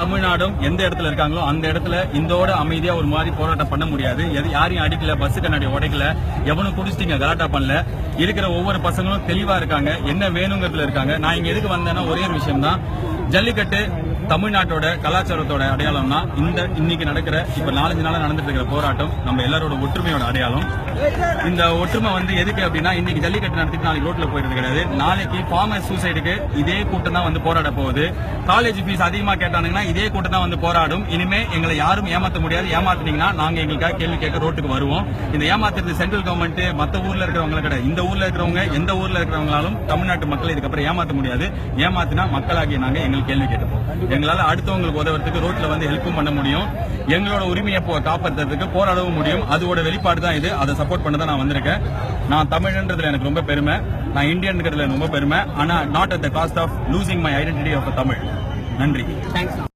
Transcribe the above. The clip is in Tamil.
தமிழ்நாடும் எந்த இடத்துல இருக்காங்களோ அந்த இடத்துல இந்தோட அமைதியா ஒரு மாதிரி போராட்டம் பண்ண முடியாது. யாரையும் அடிக்கல, பஸ் கண்ணாடி உடைக்கல, எவனும் குடிச்சிட்டீங்க கலாட்டா பண்ணல. இருக்கிற ஒவ்வொரு பசங்களும் தெளிவா இருக்காங்க, என்ன வேணுங்கிறதுல இருக்காங்க. நான் இங்க எதுக்கு வந்தேன்னா ஒரே ஒரு விஷயம் தான், ஜல்லிக்கட்டு தமிழ்நாட்டோட கலாச்சாரத்தோட அடையாளம்னா இன்னைக்கு நடக்கிற இப்ப 4 நாளா நடந்துட்டு இருக்கிற போராட்டம் நம்ம எல்லாரோட ஒற்றுமையோட அடையாளம். இந்த ஒற்றுமை எதுக்கு அப்படின்னா, இன்னைக்கு ஜல்லிக்கட்டு நடத்திட்டு நாளைக்கு ரோட்ல போயிடுறது கிடையாது. நாளைக்கு ஃபார்மர் சூசைடுக்கு இதே கூட்டம் தான் போராட போகுது. காலேஜ் ஃபீஸ் அதிகமா கேட்டானுங்கன்னா இதே கூட்டம் தான் போராடும். இனிமே எங்களை யாரும் ஏமாத்த முடியாது. ஏமாத்தினீங்கன்னா நாங்க எங்களுக்காக கேள்வி கேட்க ரோட்டுக்கு வருவோம். இந்த ஏமாத்துறது சென்ட்ரல் கவர்மெண்ட் மத்த ஊர்ல இருக்கிறவங்க கிடையாது. இந்த ஊர்ல இருக்கிறவங்க எந்த ஊர்ல இருக்கிறவங்களாலும் தமிழ்நாட்டு மக்களை இதுக்கப்புறம் ஏமாத்த முடியாது. ஏமாத்தினா மக்களாகிய நாங்க எங்களுக்கு கேள்வி கேட்டுப்போம். எங்களால அடுத்தவங்களுக்கு உதவுறதுக்கு ரோட்ல ஹெல்ப்பும் பண்ண முடியும். எங்களோட உரிமையை காப்பாற்றுறதுக்கு போராடவும் முடியும். அதோட வெளிப்பாடு தான் இது. அதை சப்போர்ட் பண்ண தான் நான் வந்திருக்கேன். நான் தமிழன்றதுல எனக்கு ரொம்ப பெருமை, நான் இந்தியன்கிறதுல ரொம்ப பெருமை. ஆனா not at the cost of losing my identity of Tamil. நன்றி.